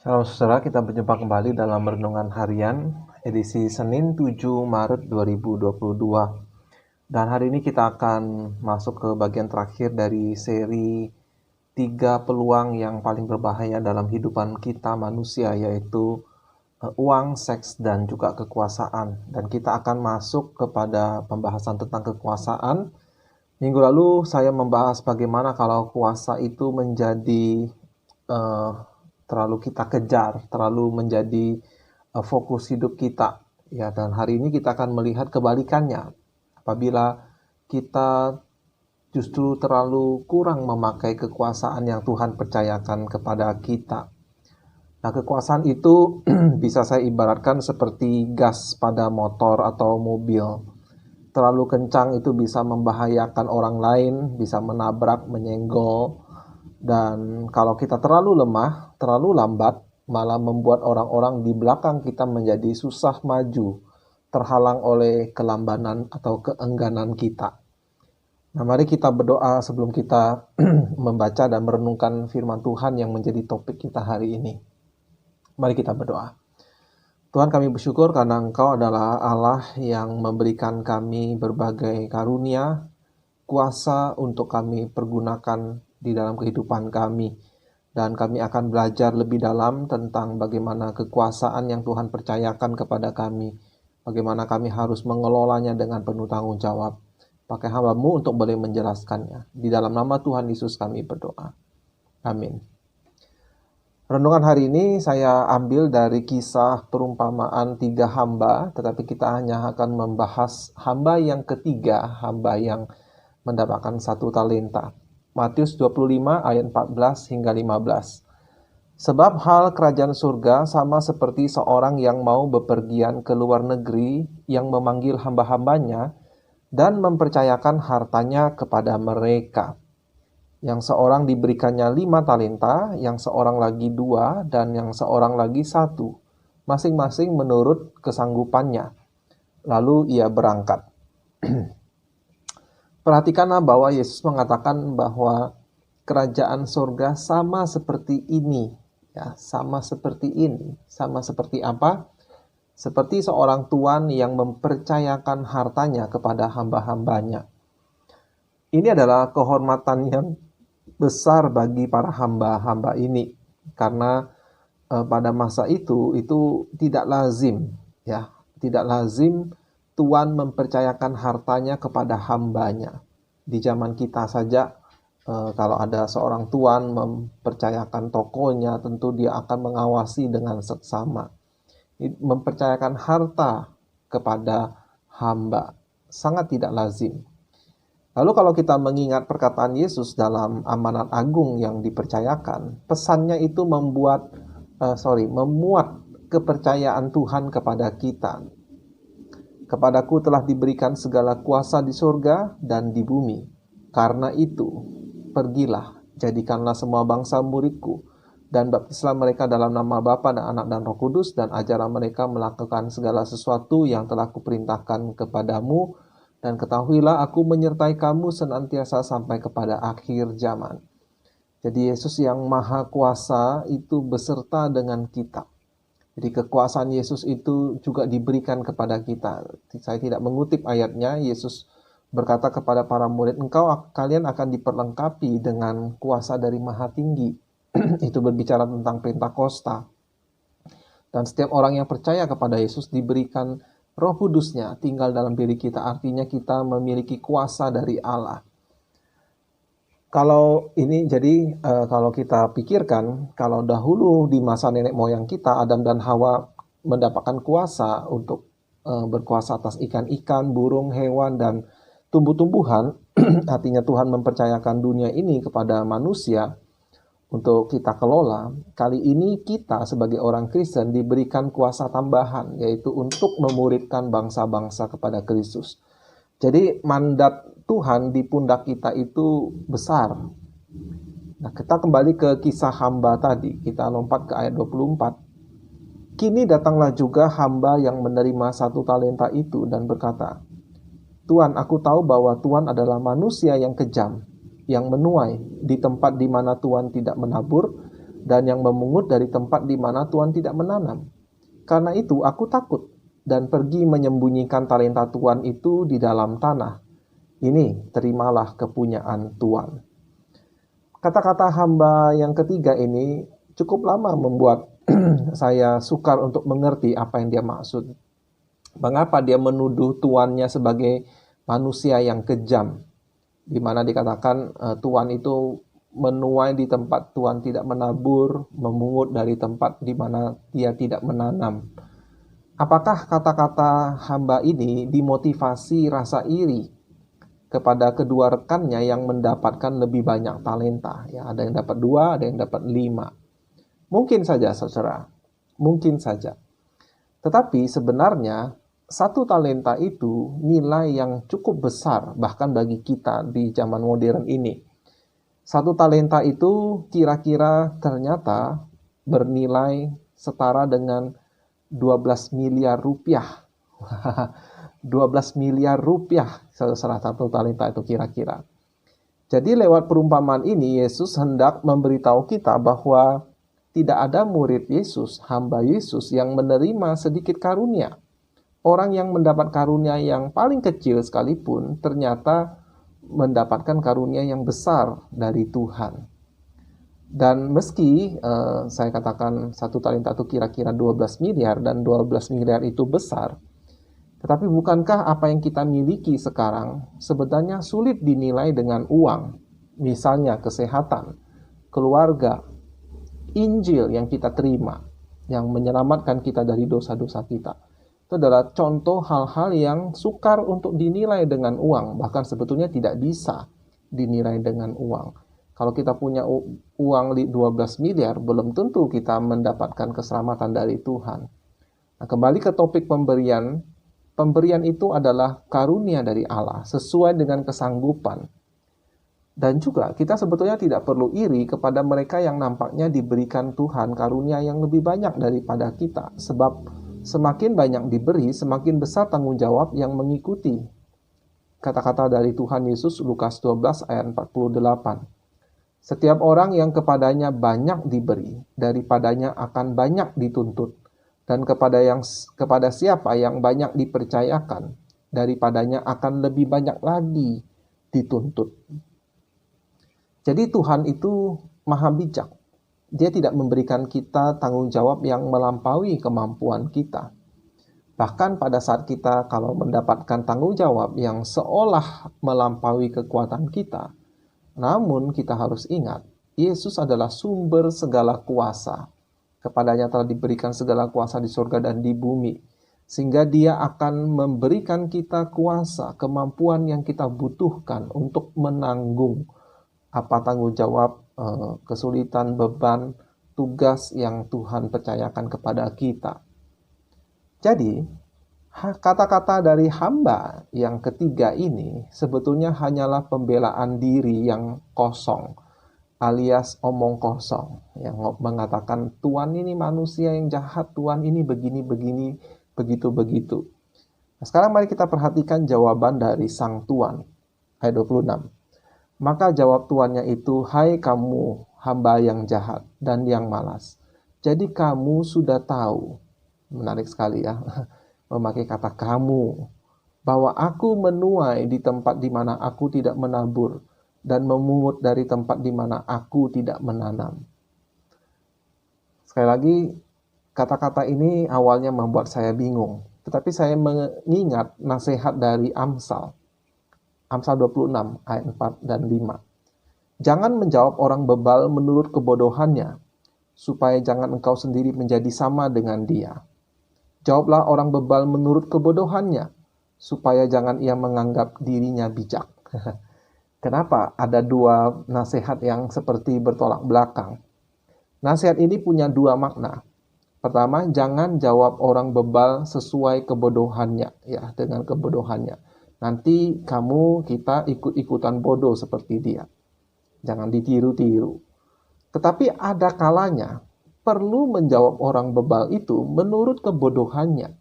Salam saudara, kita berjumpa kembali dalam Renungan Harian edisi Senin 7 Maret 2022. Dan hari ini kita akan masuk ke bagian terakhir dari seri 3 peluang yang paling berbahaya dalam kehidupan kita manusia, yaitu uang, seks, dan juga kekuasaan. Dan kita akan masuk kepada pembahasan tentang kekuasaan. Minggu lalu saya membahas bagaimana kalau kuasa itu menjadi eh, terlalu kita kejar, terlalu menjadi fokus hidup kita. Ya, dan hari ini kita akan melihat kebalikannya. Apabila kita justru terlalu kurang memakai kekuasaan yang Tuhan percayakan kepada kita. Nah, kekuasaan itu bisa saya ibaratkan seperti gas pada motor atau mobil. Terlalu kencang itu bisa membahayakan orang lain, bisa menabrak, menyenggol. Dan kalau kita terlalu lemah, terlalu lambat, malah membuat orang-orang di belakang kita menjadi susah maju, terhalang oleh kelambanan atau keengganan kita. Nah, mari kita berdoa sebelum kita membaca dan merenungkan firman Tuhan yang menjadi topik kita hari ini. Mari kita berdoa. Tuhan, kami bersyukur karena Engkau adalah Allah yang memberikan kami berbagai karunia, kuasa untuk kami pergunakan di dalam kehidupan kami. Dan kami akan belajar lebih dalam tentang bagaimana kekuasaan yang Tuhan percayakan kepada kami. Bagaimana kami harus mengelolanya dengan penuh tanggung jawab. Pakai hamba-Mu untuk boleh menjelaskannya. Di dalam nama Tuhan Yesus kami berdoa. Amin. Renungan hari ini saya ambil dari kisah perumpamaan 3 hamba, tetapi kita hanya akan membahas hamba yang ketiga, hamba yang mendapatkan 1 talenta. Matius 25 ayat 14 hingga 15. Sebab hal kerajaan surga sama seperti seorang yang mau bepergian ke luar negeri yang memanggil hamba-hambanya dan mempercayakan hartanya kepada mereka. Yang seorang diberikannya 5 talenta, yang seorang lagi 2, dan yang seorang lagi 1, masing-masing menurut kesanggupannya. Lalu ia berangkat. Perhatikanlah bahwa Yesus mengatakan bahwa kerajaan surga sama seperti ini. Ya, sama seperti ini. Sama seperti apa? Seperti seorang tuan yang mempercayakan hartanya kepada hamba-hambanya. Ini adalah kehormatan yang besar bagi para hamba-hamba ini, karena pada masa itu tidak lazim, ya, tidak lazim tuan mempercayakan hartanya kepada hambanya. Di zaman kita saja, kalau ada seorang tuan mempercayakan tokonya, tentu dia akan mengawasi dengan seksama. Mempercayakan harta kepada hamba sangat tidak lazim. Lalu kalau kita mengingat perkataan Yesus dalam amanat agung yang dipercayakan, pesannya itu memuat kepercayaan Tuhan kepada kita. Kepadaku telah diberikan segala kuasa di surga dan di bumi. Karena itu, pergilah, jadikanlah semua bangsa muridku, dan baptislah mereka dalam nama Bapa dan Anak dan Roh Kudus, dan ajarlah mereka melakukan segala sesuatu yang telah kuperintahkan kepadamu, dan ketahuilah aku menyertai kamu senantiasa sampai kepada akhir zaman. Jadi Yesus yang maha kuasa itu beserta dengan kita. Jadi kekuasaan Yesus itu juga diberikan kepada kita. Saya tidak mengutip ayatnya. Yesus berkata kepada para murid, kalian akan diperlengkapi dengan kuasa dari Maha Tinggi. Itu berbicara tentang Pentakosta. Dan setiap orang yang percaya kepada Yesus diberikan Roh Kudusnya tinggal dalam diri kita, artinya kita memiliki kuasa dari Allah. Kalau ini jadi kalau kita pikirkan, kalau dahulu di masa nenek moyang kita, Adam dan Hawa mendapatkan kuasa untuk berkuasa atas ikan-ikan, burung, hewan, dan tumbuh-tumbuhan, artinya Tuhan mempercayakan dunia ini kepada manusia untuk kita kelola. Kali ini kita sebagai orang Kristen diberikan kuasa tambahan, yaitu untuk memuridkan bangsa-bangsa kepada Kristus. Jadi mandat Tuhan di pundak kita itu besar. Nah, kita kembali ke kisah hamba tadi. Kita lompat ke ayat 24. Kini datanglah juga hamba yang menerima 1 talenta itu dan berkata, Tuan, aku tahu bahwa Tuan adalah manusia yang kejam, yang menuai di tempat di mana Tuhan tidak menabur, dan yang memungut dari tempat di mana Tuan tidak menanam. Karena itu aku takut dan pergi menyembunyikan talenta Tuan itu di dalam tanah. Ini terimalah kepunyaan Tuan. Kata-kata hamba yang ketiga ini cukup lama membuat saya sukar untuk mengerti apa yang dia maksud. Mengapa dia menuduh tuannya sebagai manusia yang kejam, di mana dikatakan tuan itu menuai di tempat tuan tidak menabur, memungut dari tempat di mana dia tidak menanam. Apakah kata-kata hamba ini dimotivasi rasa iri kepada kedua rekannya yang mendapatkan lebih banyak talenta? Ya, ada yang dapat 2, ada yang dapat 5. Mungkin saja, saudara. Mungkin saja. Tetapi sebenarnya 1 talenta itu nilai yang cukup besar bahkan bagi kita di zaman modern ini. 1 talenta itu kira-kira ternyata bernilai setara dengan 12 miliar rupiah. 12 miliar rupiah salah 1 talenta itu kira-kira. Jadi lewat perumpamaan ini Yesus hendak memberitahu kita bahwa tidak ada murid Yesus, hamba Yesus yang menerima sedikit karunia. Orang yang mendapat karunia yang paling kecil sekalipun ternyata mendapatkan karunia yang besar dari Tuhan. Dan meski saya katakan 1 talenta itu kira-kira 12 miliar dan 12 miliar itu besar, tetapi bukankah apa yang kita miliki sekarang sebenarnya sulit dinilai dengan uang? Misalnya kesehatan, keluarga, Injil yang kita terima, yang menyelamatkan kita dari dosa-dosa kita. Itu adalah contoh hal-hal yang sukar untuk dinilai dengan uang. Bahkan sebetulnya tidak bisa dinilai dengan uang. Kalau kita punya uang 12 miliar, belum tentu kita mendapatkan keselamatan dari Tuhan. Nah, kembali ke topik pemberian. Pemberian itu adalah karunia dari Allah, sesuai dengan kesanggupan. Dan juga kita sebetulnya tidak perlu iri kepada mereka yang nampaknya diberikan Tuhan karunia yang lebih banyak daripada kita. Sebab semakin banyak diberi, semakin besar tanggung jawab yang mengikuti. Kata-kata dari Tuhan Yesus, Lukas 12 ayat 48. Setiap orang yang kepadanya banyak diberi, daripadanya akan banyak dituntut. Dan kepada siapa yang banyak dipercayakan, daripadanya akan lebih banyak lagi dituntut. Jadi Tuhan itu maha bijak. Dia tidak memberikan kita tanggung jawab yang melampaui kemampuan kita. Bahkan pada saat kita kalau mendapatkan tanggung jawab yang seolah melampaui kekuatan kita, namun kita harus ingat, Yesus adalah sumber segala kuasa. Kepadanya telah diberikan segala kuasa di surga dan di bumi. Sehingga dia akan memberikan kita kuasa, kemampuan yang kita butuhkan untuk menanggung apa tanggung jawab, kesulitan, beban, tugas yang Tuhan percayakan kepada kita. Jadi, kata-kata dari hamba yang ketiga ini sebetulnya hanyalah pembelaan diri yang kosong, alias omong kosong, yang mengatakan Tuhan ini manusia yang jahat, Tuhan ini begini-begini, begitu-begitu. Nah, sekarang mari kita perhatikan jawaban dari sang Tuan, ayat 26. Maka jawab tuannya itu, hai kamu hamba yang jahat dan yang malas. Jadi kamu sudah tahu, menarik sekali ya, memakai kata kamu, bahwa aku menuai di tempat di mana aku tidak menabur, dan memungut dari tempat di mana aku tidak menanam. Sekali lagi, kata-kata ini awalnya membuat saya bingung. Tetapi saya mengingat nasihat dari Amsal. Amsal 26 ayat 4 dan 5. Jangan menjawab orang bebal menurut kebodohannya, supaya jangan engkau sendiri menjadi sama dengan dia. Jawablah orang bebal menurut kebodohannya, supaya jangan ia menganggap dirinya bijak. Kenapa ada 2 nasihat yang seperti bertolak belakang? Nasihat ini punya 2 makna. Pertama, jangan jawab orang bebal sesuai kebodohannya, ya, dengan kebodohannya. Nanti kita ikut-ikutan bodoh seperti dia. Jangan ditiru-tiru. Tetapi ada kalanya perlu menjawab orang bebal itu menurut kebodohannya,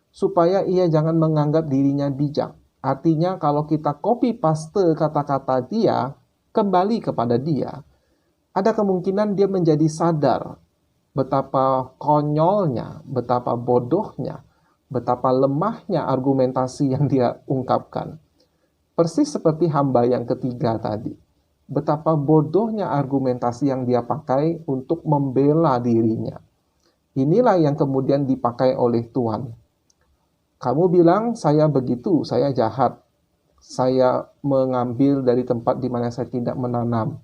supaya ia jangan menganggap dirinya bijak. Artinya kalau kita copy paste kata-kata dia, kembali kepada dia, ada kemungkinan dia menjadi sadar betapa konyolnya, betapa bodohnya, betapa lemahnya argumentasi yang dia ungkapkan. Persis seperti hamba yang ketiga tadi. Betapa bodohnya argumentasi yang dia pakai untuk membela dirinya. Inilah yang kemudian dipakai oleh Tuhan. Kamu bilang saya begitu, saya jahat. Saya mengambil dari tempat di mana saya tidak menanam.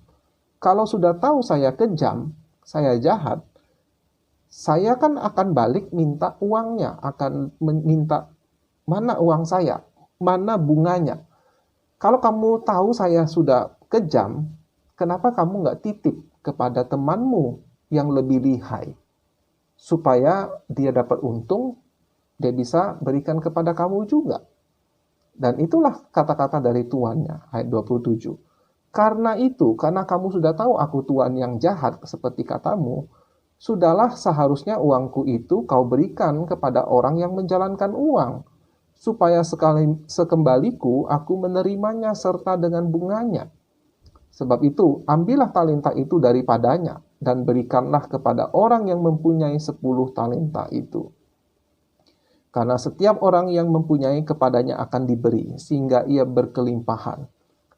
Kalau sudah tahu saya kejam, saya jahat, saya kan akan balik minta uangnya, akan minta mana uang saya, mana bunganya. Kalau kamu tahu saya sudah kejam, kenapa kamu nggak titip kepada temanmu yang lebih lihai? Supaya dia dapat untung, dia bisa berikan kepada kamu juga. Dan itulah kata-kata dari tuannya, ayat 27. Karena itu, karena kamu sudah tahu aku tuan yang jahat seperti katamu, sudahlah seharusnya uangku itu kau berikan kepada orang yang menjalankan uang, supaya sekembaliku aku menerimanya serta dengan bunganya. Sebab itu, ambillah talenta itu daripadanya, dan berikanlah kepada orang yang mempunyai 10 talenta itu. Karena setiap orang yang mempunyai kepadanya akan diberi, sehingga ia berkelimpahan.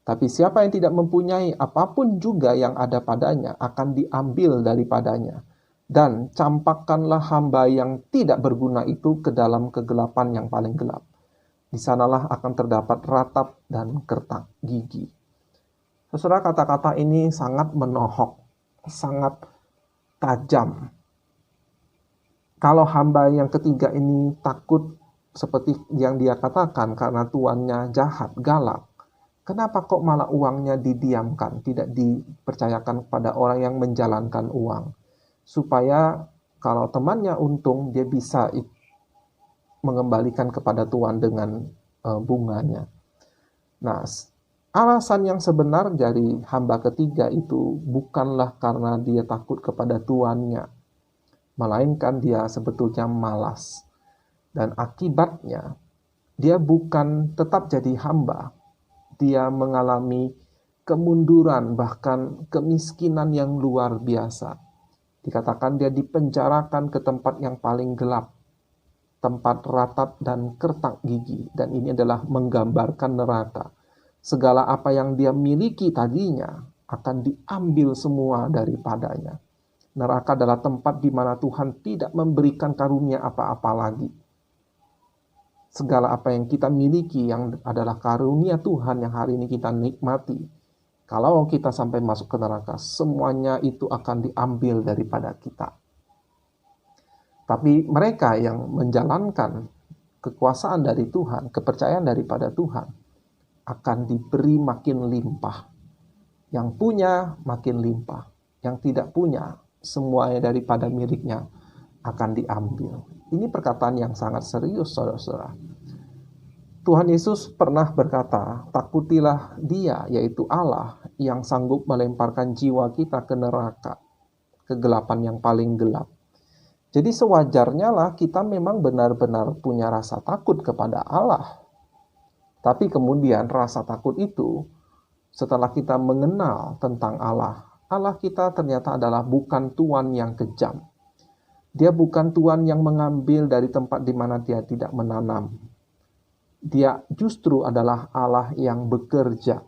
Tapi siapa yang tidak mempunyai apapun juga yang ada padanya, akan diambil daripadanya. Dan campakkanlah hamba yang tidak berguna itu ke dalam kegelapan yang paling gelap. Di sanalah akan terdapat ratap dan kertak gigi. Saudara, kata-kata ini sangat menohok, sangat tajam. Kalau hamba yang ketiga ini takut seperti yang dia katakan karena tuannya jahat, galak, kenapa kok malah uangnya didiamkan, tidak dipercayakan kepada orang yang menjalankan uang? Supaya kalau temannya untung, dia bisa mengembalikan kepada tuan dengan bunganya. Nah, alasan yang sebenar dari hamba ketiga itu bukanlah karena dia takut kepada tuannya, melainkan dia sebetulnya malas. Dan akibatnya, dia bukan tetap jadi hamba, dia mengalami kemunduran, bahkan kemiskinan yang luar biasa. Dikatakan dia dipenjarakan ke tempat yang paling gelap, tempat ratap dan kertak gigi. Dan ini adalah menggambarkan neraka. Segala apa yang dia miliki tadinya akan diambil semua daripadanya. Neraka adalah tempat di mana Tuhan tidak memberikan karunia apa-apa lagi. Segala apa yang kita miliki yang adalah karunia Tuhan yang hari ini kita nikmati, kalau kita sampai masuk ke neraka, semuanya itu akan diambil daripada kita. Tapi mereka yang menjalankan kekuasaan dari Tuhan, kepercayaan daripada Tuhan, akan diberi makin limpah. Yang punya makin limpah. Yang tidak punya, semuanya daripada miliknya akan diambil. Ini perkataan yang sangat serius, saudara-saudara. Tuhan Yesus pernah berkata, takutilah Dia, yaitu Allah, yang sanggup melemparkan jiwa kita ke neraka, kegelapan yang paling gelap. Jadi sewajarnya lah kita memang benar-benar punya rasa takut kepada Allah. Tapi kemudian rasa takut itu, setelah kita mengenal tentang Allah, Allah kita ternyata adalah bukan Tuhan yang kejam. Dia bukan Tuhan yang mengambil dari tempat di mana Dia tidak menanam. Dia justru adalah Allah yang bekerja.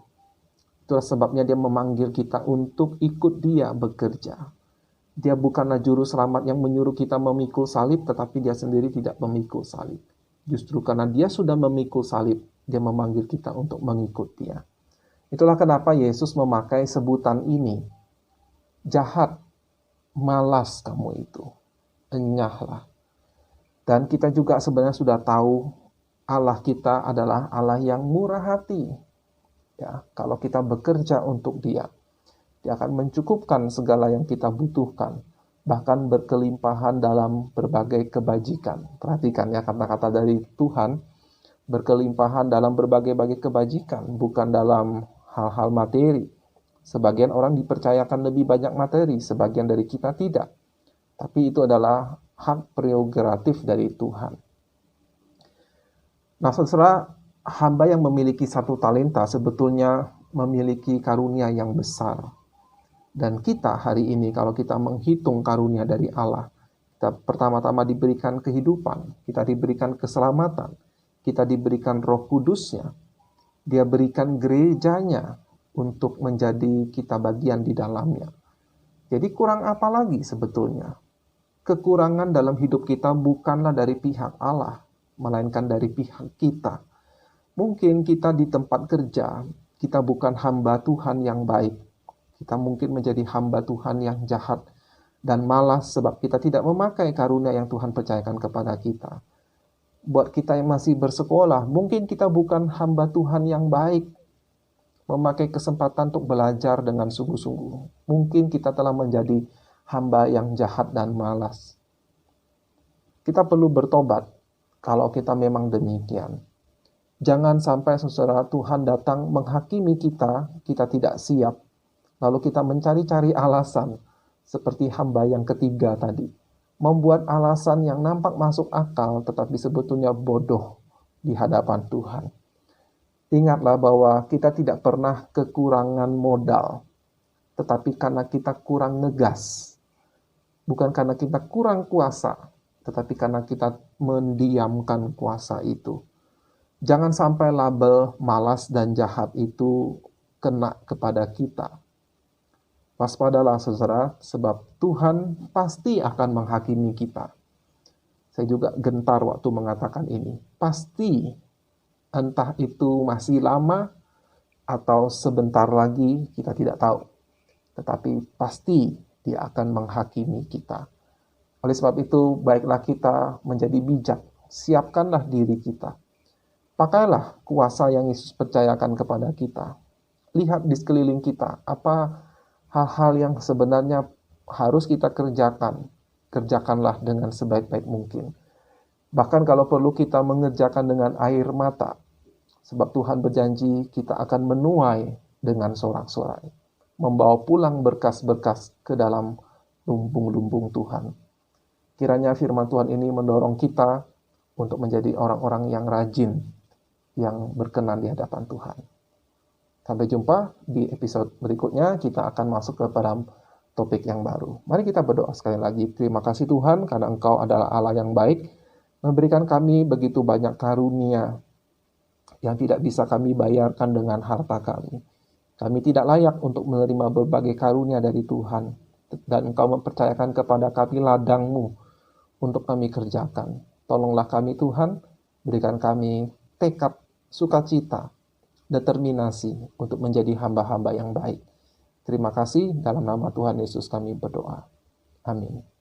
Itulah sebabnya Dia memanggil kita untuk ikut Dia bekerja. Dia bukanlah juru selamat yang menyuruh kita memikul salib, tetapi Dia sendiri tidak memikul salib. Justru karena Dia sudah memikul salib, Dia memanggil kita untuk mengikut Dia. Itulah kenapa Yesus memakai sebutan ini. Jahat, malas kamu itu. Enyahlah. Dan kita juga sebenarnya sudah tahu Allah kita adalah Allah yang murah hati. Ya, kalau kita bekerja untuk Dia, Dia akan mencukupkan segala yang kita butuhkan, bahkan berkelimpahan dalam berbagai kebajikan. Perhatikan ya kata-kata dari Tuhan, berkelimpahan dalam berbagai-bagai kebajikan, bukan dalam hal-hal materi. Sebagian orang dipercayakan lebih banyak materi, sebagian dari kita tidak. Tapi itu adalah hak prerogatif dari Tuhan. Nah, saudara, hamba yang memiliki 1 talenta sebetulnya memiliki karunia yang besar. Dan kita hari ini kalau kita menghitung karunia dari Allah, kita pertama-tama diberikan kehidupan, kita diberikan keselamatan, kita diberikan Roh Kudusnya, Dia berikan gerejanya untuk menjadi kita bagian di dalamnya. Jadi kurang apa lagi sebetulnya? Kekurangan dalam hidup kita bukanlah dari pihak Allah, melainkan dari pihak kita. Mungkin kita di tempat kerja, kita bukan hamba Tuhan yang baik. Kita mungkin menjadi hamba Tuhan yang jahat dan malas sebab kita tidak memakai karunia yang Tuhan percayakan kepada kita. Buat kita yang masih bersekolah, mungkin kita bukan hamba Tuhan yang baik, memakai kesempatan untuk belajar dengan sungguh-sungguh. Mungkin kita telah menjadi hamba yang jahat dan malas. Kita perlu bertobat kalau kita memang demikian. Jangan sampai saudara Tuhan datang menghakimi kita, kita tidak siap. Lalu kita mencari-cari alasan, seperti hamba yang ketiga tadi. Membuat alasan yang nampak masuk akal, tetapi sebetulnya bodoh di hadapan Tuhan. Ingatlah bahwa kita tidak pernah kekurangan modal, tetapi karena kita kurang ngegas. Bukan karena kita kurang kuasa, tetapi karena kita mendiamkan kuasa itu. Jangan sampai label malas dan jahat itu kena kepada kita. Waspadalah saudara, sebab Tuhan pasti akan menghakimi kita. Saya juga gentar waktu mengatakan ini. Pasti, entah itu masih lama atau sebentar lagi, kita tidak tahu. Tetapi pasti Dia akan menghakimi kita. Oleh sebab itu, baiklah kita menjadi bijak. Siapkanlah diri kita. Pakailah kuasa yang Yesus percayakan kepada kita. Lihat di sekeliling kita, apa hal-hal yang sebenarnya harus kita kerjakan, kerjakanlah dengan sebaik-baik mungkin. Bahkan kalau perlu kita mengerjakan dengan air mata, sebab Tuhan berjanji kita akan menuai dengan sorak-sorai, membawa pulang berkas-berkas ke dalam lumbung-lumbung Tuhan. Kiranya firman Tuhan ini mendorong kita untuk menjadi orang-orang yang rajin, yang berkenan di hadapan Tuhan. Sampai jumpa di episode berikutnya, kita akan masuk ke dalam topik yang baru. Mari kita berdoa sekali lagi. Terima kasih Tuhan, karena Engkau adalah Allah yang baik, memberikan kami begitu banyak karunia yang tidak bisa kami bayarkan dengan harta kami. Kami tidak layak untuk menerima berbagai karunia dari Tuhan, dan Engkau mempercayakan kepada kami ladang-Mu untuk kami kerjakan. Tolonglah kami Tuhan, berikan kami tekad, sukacita, determinasi untuk menjadi hamba-hamba yang baik. Terima kasih, dalam nama Tuhan Yesus kami berdoa. Amin.